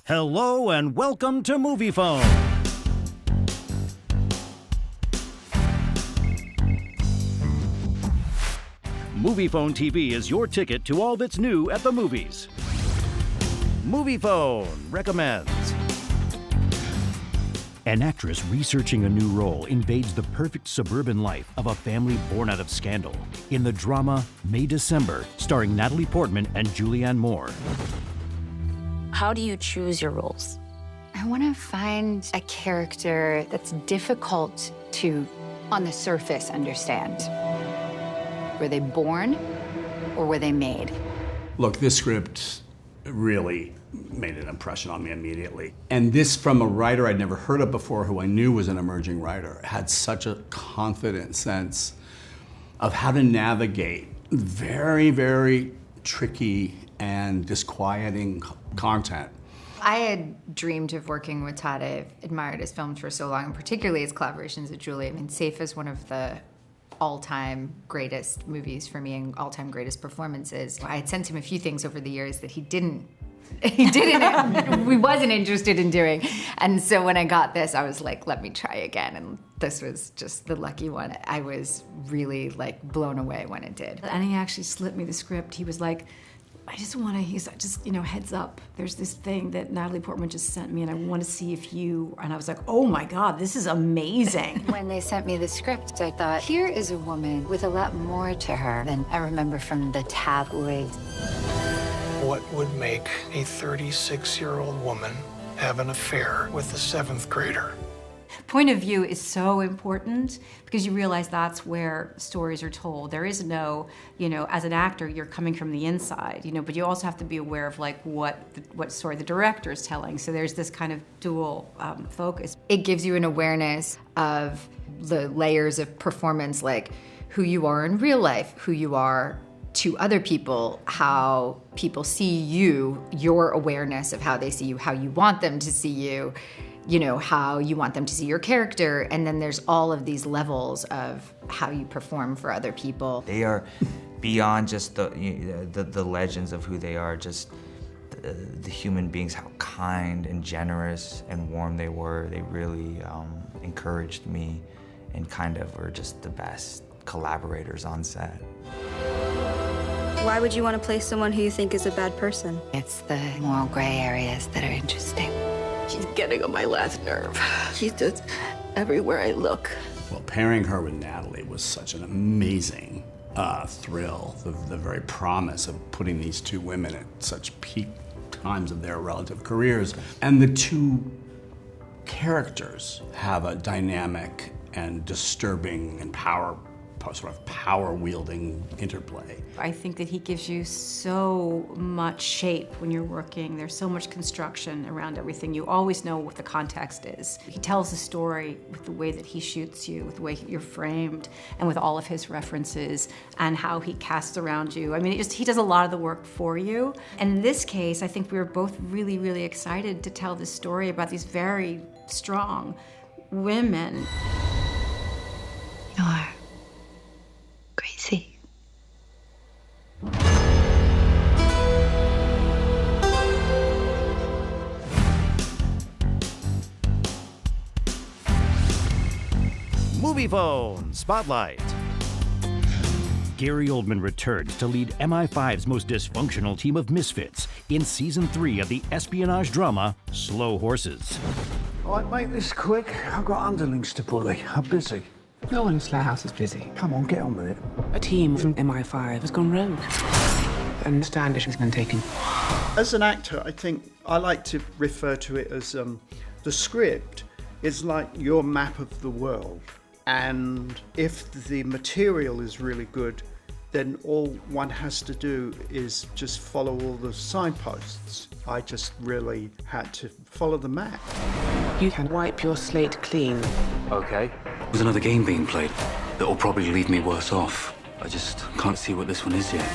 Hello and welcome to Moviefone. Moviefone TV is your ticket to all that's new at the movies. Moviefone recommends. An actress researching a new role invades the perfect suburban life of a family born out of scandal in the drama May-December, starring Natalie Portman and Julianne Moore. How do you choose your roles? I want to find a character that's difficult to, on the surface, understand. Were they born or were they made? Look, this script really made an impression on me immediately. And this from a writer I'd never heard of before, who I knew was an emerging writer, had such a confident sense of how to navigate very, very tricky and disquieting content. I had dreamed of working with Todd. I've admired his films for so long, and particularly his collaborations with Julie. I mean, Safe is one of the all-time greatest movies for me and all-time greatest performances. I had sent him a few things over the years that he wasn't interested in doing. And so when I got this, I was like, let me try again. And this was just the lucky one. I was really like blown away when it did. And he actually slipped me the script. He was like, heads up. There's this thing that Natalie Portman just sent me and I want to see if you, and I was like, oh my God, this is amazing. When they sent me the script, I thought, here is a woman with a lot more to her than I remember from the tabloids. What would make a 36-year-old woman have an affair with a 7th grader? Point of view is so important because you realize that's where stories are told. There is no, as an actor, you're coming from the inside, but you also have to be aware of like what story the director is telling. So there's this kind of dual focus. It gives you an awareness of the layers of performance, like who you are in real life, who you are to other people, how people see you, your awareness of how they see you, how you want them to see you, how you want them to see your character, and then there's all of these levels of how you perform for other people. They are beyond just the legends of who they are, just the human beings, how kind and generous and warm they were. They really encouraged me and kind of were just the best collaborators on set. Why would you want to play someone who you think is a bad person? It's the moral gray areas that are interesting. She's getting on my last nerve. She's just everywhere I look. Well, pairing her with Natalie was such an amazing thrill. The very promise of putting these two women at such peak times of their relative careers. And the two characters have a dynamic and disturbing and power-wielding interplay. I think that he gives you so much shape when you're working. There's so much construction around everything. You always know what the context is. He tells the story with the way that he shoots you, with the way you're framed, and with all of his references, and how he casts around you. I mean, he does a lot of the work for you. And in this case, I think we were both really, really excited to tell this story about these very strong women. You're crazy. Moviefone Spotlight. Gary Oldman returns to lead MI5's most dysfunctional team of misfits in Season 3 of the espionage drama Slow Horses. All right, make this quick. I've got underlings to bully. I'm busy. No one in Slough House is busy. Come on, get on with it. A team from MI5 has gone rogue, and Standish has been taken. As an actor, I think I like to refer to it as the script is like your map of the world. And if the material is really good, then all one has to do is just follow all the signposts. I just really had to follow the map. You can wipe your slate clean. Okay. There's another game being played that will probably leave me worse off. I just can't see what this one is yet.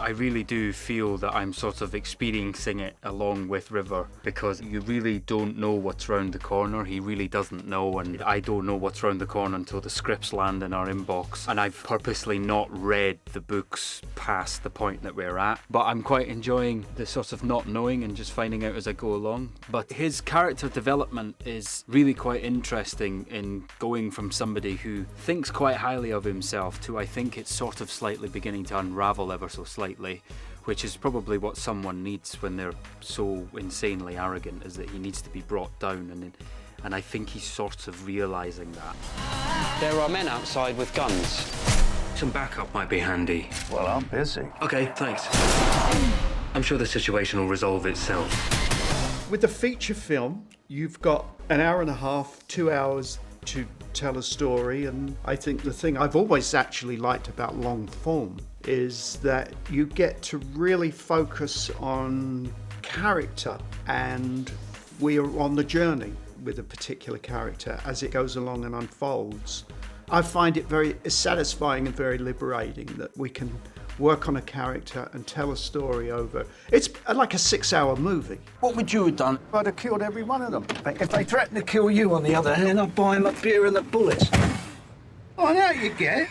I really do feel that I'm sort of experiencing it along with River, because you really don't know what's round the corner. He really doesn't know, and I don't know what's round the corner until the scripts land in our inbox. And I've purposely not read the books past the point that we're at, but I'm quite enjoying the sort of not knowing and just finding out as I go along. But his character development is really quite interesting in going from somebody who thinks quite highly of himself to, I think it's sort of slightly beginning to unravel ever so slightly, which is probably what someone needs when they're so insanely arrogant, is that he needs to be brought down, and I think he's sort of realising that. There are men outside with guns. Some backup might be handy. Well, I'm busy. Okay, thanks. I'm sure the situation will resolve itself. With the feature film, you've got an hour and a half, 2 hours to tell a story, and I think the thing I've always actually liked about long form is that you get to really focus on character, and we are on the journey with a particular character as it goes along and unfolds. I find it very satisfying and very liberating that we can work on a character and tell a story over. It's like a 6-hour movie. What would you have done? I'd have killed every one of them. If they threatened to kill you, on the other hand, I'd buy them a beer and the bullets. I know you get.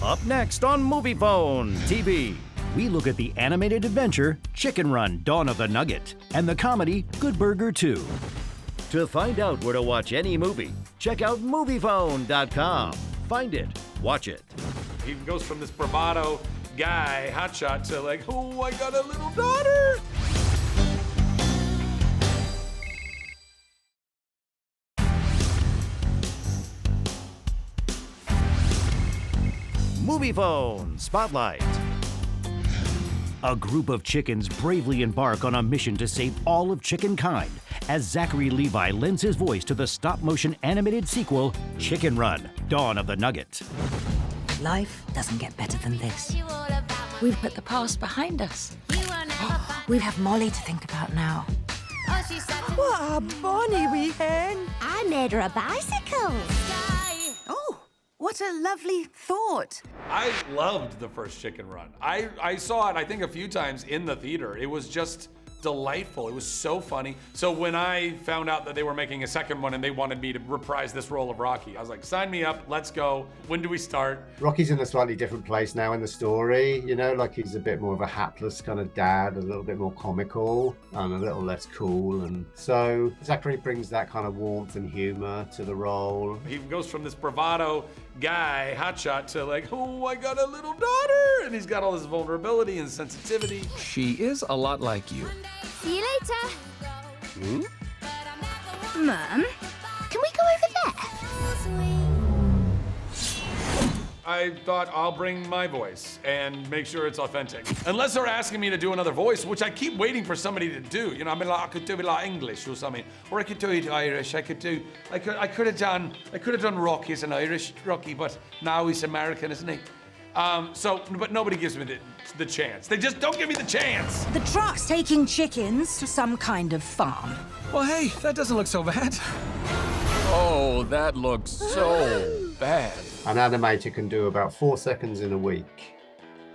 Up next on Moviefone TV, we look at the animated adventure Chicken Run: Dawn of the Nugget and the comedy Good Burger 2. To find out where to watch any movie, check out Moviefone.com. Find it, watch it. He goes from this bravado guy, hotshot, to like, oh, I got a little daughter. Moviefone Spotlight. A group of chickens bravely embark on a mission to save all of chickenkind as Zachary Levi lends his voice to the stop-motion animated sequel, Chicken Run: Dawn of the Nugget. Life doesn't get better than this. We've put the past behind us. We have Molly to think about now. What a bonny wee hen. I made her a bicycle. Oh, what a lovely thought. I loved the first Chicken Run. I saw it, I think, a few times in the theater. It was just delightful. It was so funny. So when I found out that they were making a second one and they wanted me to reprise this role of Rocky, I was like, sign me up, let's go. When do we start? Rocky's in a slightly different place now in the story, you know, like he's a bit more of a hapless kind of dad, a little bit more comical and a little less cool. And so Zachary brings that kind of warmth and humor to the role. He goes from this bravado guy, hotshot, to like, oh, I got a little daughter. And he's got all this vulnerability and sensitivity. She is a lot like you. See you later. Hmm? Mum, can we go over there? I thought I'll bring my voice and make sure it's authentic. Unless they're asking me to do another voice, which I keep waiting for somebody to do. You know, I mean, like, I could do it like English or something, or I could do it Irish. I could have done Rocky as an Irish Rocky, but now he's American, isn't he? But nobody gives me the chance. They just don't give me the chance. The truck's taking chickens to some kind of farm. Well, hey, that doesn't look so bad. Oh, that looks so bad. An animator can do about 4 seconds in a week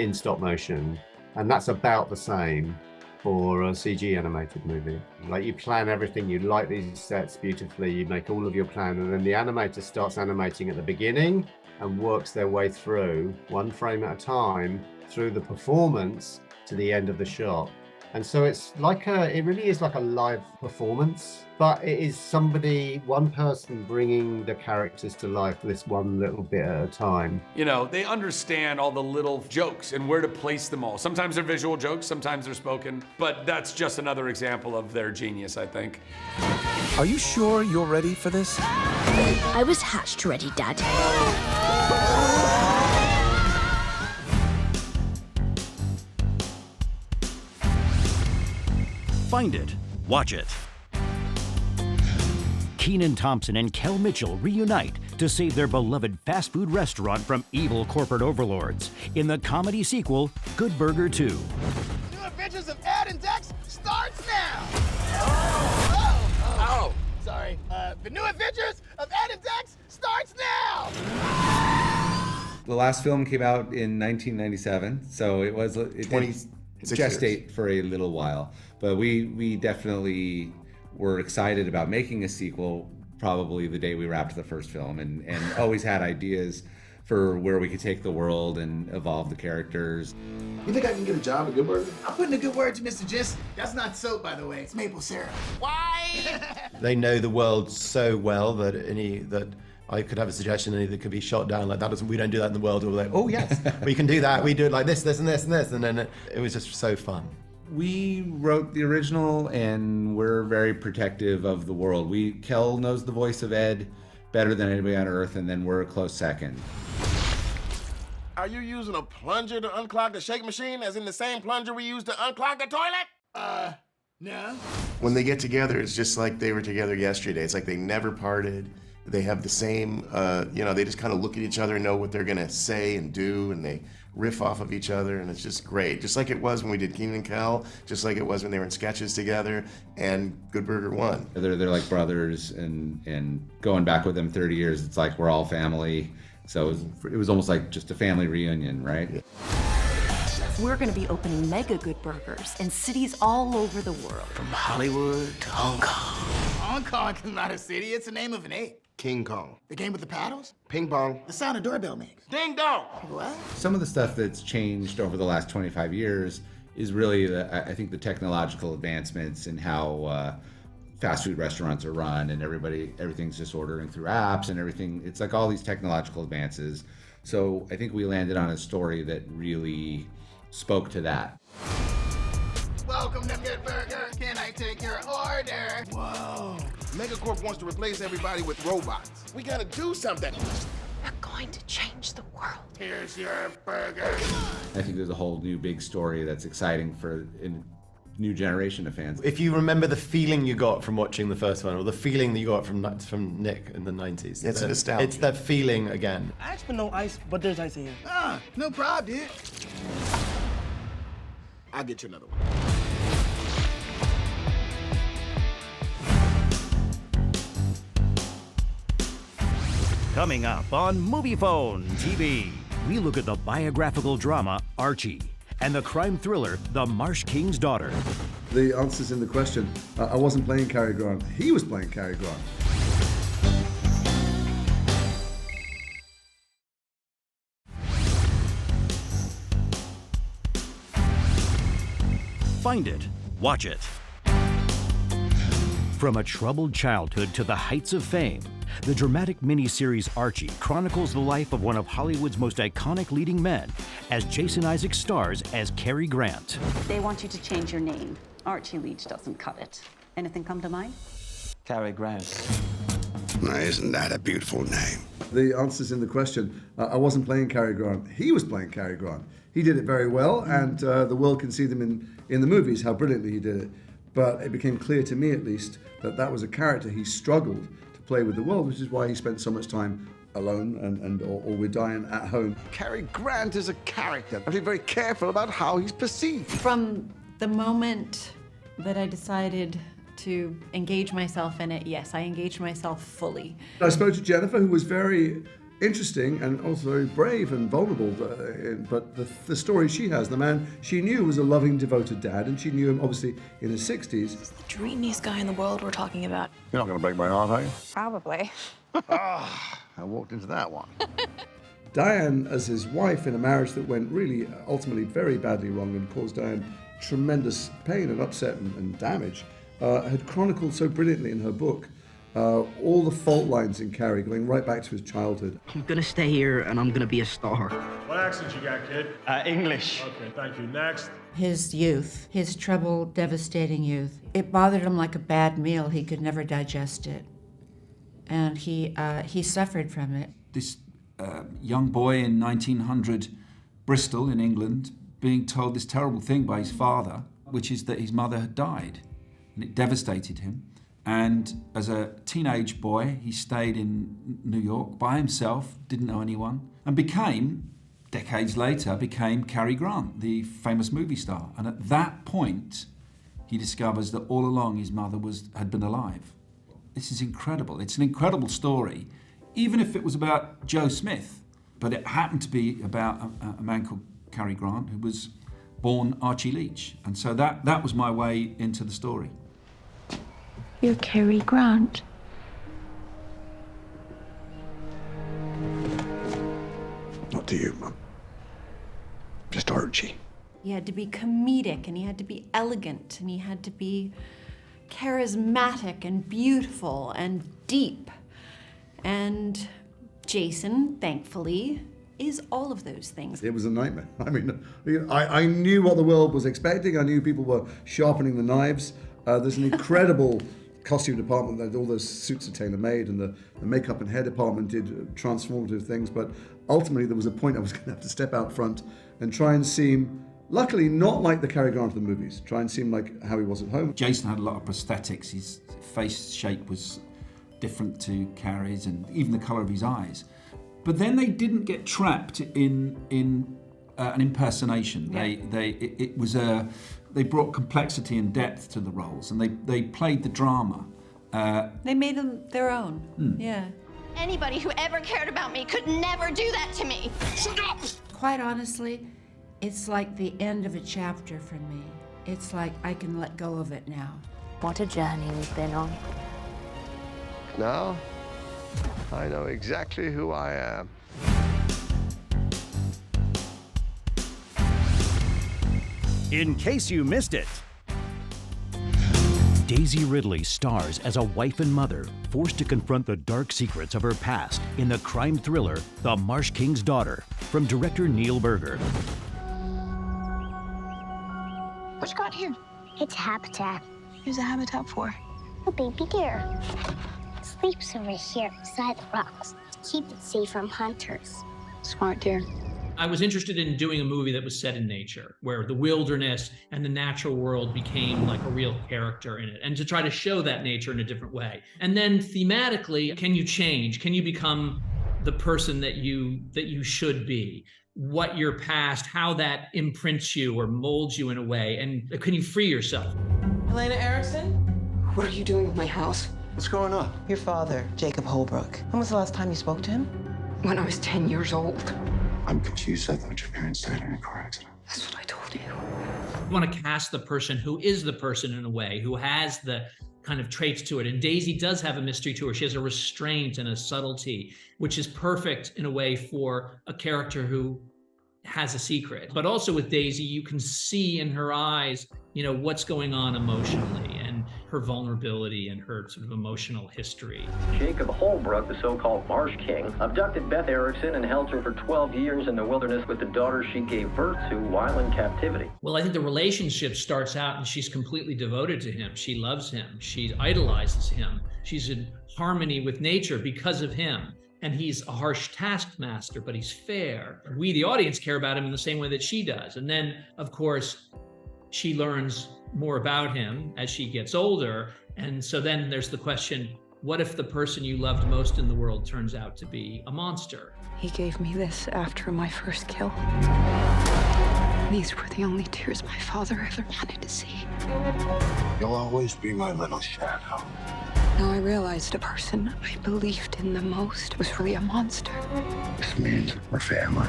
in stop motion, and that's about the same for a CG animated movie. Like, you plan everything, you light these sets beautifully, you make all of your plan, and then the animator starts animating at the beginning and works their way through, one frame at a time, through the performance to the end of the shot. And so it really is like a live performance, but it is one person bringing the characters to life this one little bit at a time. You know, they understand all the little jokes and where to place them all. Sometimes they're visual jokes, sometimes they're spoken, but that's just another example of their genius, I think. Are you sure you're ready for this? I was hatched ready, Dad. Find it, watch it. Kenan Thompson and Kel Mitchell reunite to save their beloved fast food restaurant from evil corporate overlords in the comedy sequel, Good Burger 2. New Adventures of Ed and Dex starts now! Oh! Sorry. sorry. The New Adventures of Ed and Dex starts now! The last film came out in 1997, so it did 26 gestate for a little while. But we definitely were excited about making a sequel probably the day we wrapped the first film, and always had ideas for where we could take the world and evolve the characters. You think I can get a job at Good Burger? I'm putting a good word to Mr. Jensen. That's not soap, by the way. It's maple syrup. Why? They know the world so well that I could have a suggestion and it could be shot down like that. We don't do that in the world. We're like, oh yes, we can do that. We do it like this, this, and this, and this, and then it was just so fun. We wrote the original, and we're very protective of the world. Kel knows the voice of Ed better than anybody on Earth, and then we're a close second. Are you using a plunger to unclog the shake machine, as in the same plunger we use to unclog the toilet? No. When they get together, it's just like they were together yesterday. It's like they never parted. They have the same, they just kind of look at each other and know what they're gonna say and do, and they riff off of each other, and it's just great. Just like it was when we did Keenan and Kel, just like it was when they were in sketches together, and Good Burger 1. They're like brothers, and going back with them 30 years, it's like we're all family. So it was almost like just a family reunion, right? Yeah. We're going to be opening mega Good Burgers in cities all over the world. From Hollywood to Hong Kong. Hong Kong is not a city, it's the name of an ape. King Kong. The game with the paddles? Ping pong. The sound a doorbell makes. Ding dong! What? Some of the stuff that's changed over the last 25 years is really, I think, the technological advancements and how fast food restaurants are run, and everything's just ordering through apps and everything. It's like all these technological advances. So I think we landed on a story that really spoke to that. Welcome to Good Burger. Can I take your order? Whoa. Megacorp wants to replace everybody with robots. We gotta do something. We're going to change the world. Here's your burger. I think there's a whole new big story that's exciting for a new generation of fans. If you remember the feeling you got from watching the first one, or the feeling that you got from Nick in the 90s. It's nostalgia. It's that feeling again. I asked for no ice, but there's ice in here. No problem, dude. I'll get you another one. Coming up on Moviefone TV, we look at the biographical drama Archie and the crime thriller The Marsh King's Daughter. The answer's in the question. I wasn't playing Cary Grant. He was playing Cary Grant. Find it, watch it. From a troubled childhood to the heights of fame, the dramatic miniseries Archie chronicles the life of one of Hollywood's most iconic leading men, as Jason Isaacs stars as Cary Grant. They want you to change your name. Archie Leach doesn't cut it. Anything come to mind? Cary Grant. Now, isn't that a beautiful name? The answer's in the question. I wasn't playing Cary Grant. He was playing Cary Grant. He did it very well, and the world can see them in the movies, how brilliantly he did it. But it became clear to me, at least, that was a character he struggled to play with the world, which is why he spent so much time alone or with Diane at home. Cary Grant is a character. I have to be very careful about how he's perceived. From the moment that I decided to engage myself in it, yes, I engaged myself fully. I spoke to Jennifer, who was very interesting and also very brave and vulnerable, but the story she has, the man she knew was a loving, devoted dad, and she knew him obviously in his 60s. The dreamiest guy in the world we're talking about. You're not going to break my heart, are you? Probably. I walked into that one. Diane, as his wife in a marriage that went really ultimately very badly wrong and caused Diane tremendous pain and upset and damage, had chronicled so brilliantly in her book all the fault lines in Cary, going right back to his childhood. I'm gonna stay here and I'm gonna be a star. What accent you got, kid? English. Okay, thank you. Next. His youth, his troubled, devastating youth, it bothered him like a bad meal. He could never digest it. And he suffered from it. This young boy in 1900 Bristol in England being told this terrible thing by his father, which is that his mother had died, and it devastated him. And as a teenage boy, he stayed in New York by himself, didn't know anyone, and decades later, became Cary Grant, the famous movie star. And at that point, he discovers that all along his mother had been alive. this is incredible. It's an incredible story, even if it was about Joe Smith. But it happened to be about a man called Cary Grant, who was born Archie Leach. And so that was my way into the story. You're Cary Grant. Not to you, Mum. Just Archie. He had to be comedic, and he had to be elegant, and he had to be charismatic and beautiful and deep. And Jason, thankfully, is all of those things. It was a nightmare. I mean, I knew what the world was expecting. I knew people were sharpening the knives. There's an incredible costume department that all those suits are tailor-made, and the makeup and hair department did transformative things. But ultimately, there was a point I was going to have to step out front and try and seem, luckily, not like the Cary Grant of the movies. Try and seem like how he was at home. Jason had a lot of prosthetics. His face shape was different to Cary's, and even the colour of his eyes. But then they didn't get trapped in an impersonation. Yeah. They brought complexity and depth to the roles, and they played the drama. They made them their own. Yeah. Anybody who ever cared about me could never do that to me. Shut up! Quite honestly, it's like the end of a chapter for me. It's like I can let go of it now. What a journey we've been on. Now, I know exactly who I am. In case you missed it, Daisy Ridley stars as a wife and mother forced to confront the dark secrets of her past in the crime thriller The Marsh King's Daughter from director Neil Berger. What you got here? It's habitat. Here's a habitat for? A baby deer. It sleeps over here beside the rocks to keep it safe from hunters. Smart deer. I was interested in doing a movie that was set in nature, where the wilderness and the natural world became like a real character in it, and to try to show that nature in a different way. And then thematically, can you change? Can you become the person that you should be? What your past, how that imprints you or molds you in a way, and can you free yourself? Elena Erickson? What are you doing with my house? What's going on? Your father, Jacob Holbrook. When was the last time you spoke to him? When I was 10 years old. I'm confused. I thought your parents died in a car accident. That's what I told you. You want to cast the person who is the person in a way, who has the kind of traits to it. And Daisy does have a mystery to her. She has a restraint and a subtlety, which is perfect in a way for a character who has a secret. But also with Daisy, you can see in her eyes, what's going on emotionally, and her vulnerability and her sort of emotional history. Jacob Holbrook, the so-called Marsh King, abducted Beth Erickson and held her for 12 years in the wilderness with the daughter she gave birth to while in captivity. Well, I think the relationship starts out and she's completely devoted to him. She loves him. She idolizes him. She's in harmony with nature because of him. And he's a harsh taskmaster, but he's fair. We, the audience, care about him in the same way that she does. And then, of course, she learns more about him as she gets older. And so then there's the question, what if the person you loved most in the world turns out to be a monster? He gave me this after my first kill. These were the only tears my father ever wanted to see. You'll always be my little shadow. Now I realized the person I believed in the most was really a monster. This means we're family.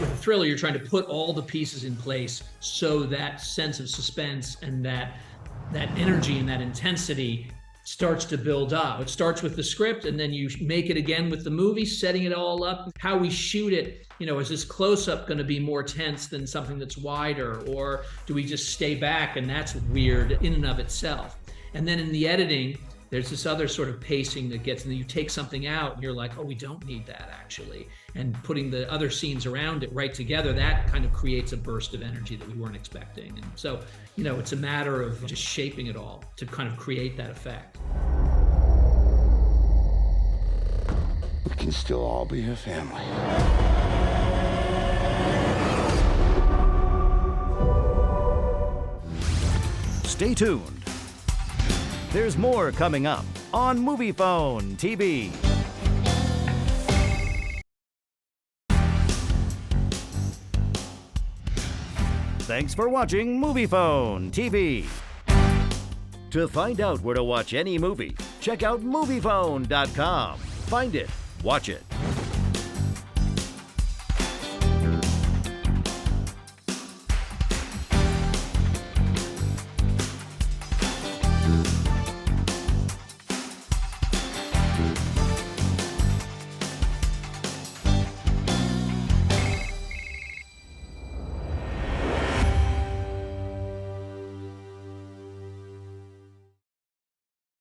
With a thriller, you're trying to put all the pieces in place so that sense of suspense and that energy and that intensity starts to build up. It starts with the script, and then you make it again with the movie, setting it all up. How we shoot it, is this close-up going to be more tense than something that's wider, or do we just stay back and that's weird in and of itself? And then in the editing, there's this other sort of pacing that gets, and then you take something out and you're like, oh, we don't need that actually. And putting the other scenes around it right together, that kind of creates a burst of energy that we weren't expecting. And so, it's a matter of just shaping it all to kind of create that effect. We can still all be a family. Stay tuned. There's more coming up on Moviefone TV. Thanks for watching Moviefone TV. To find out where to watch any movie, check out Moviefone.com. Find it, watch it.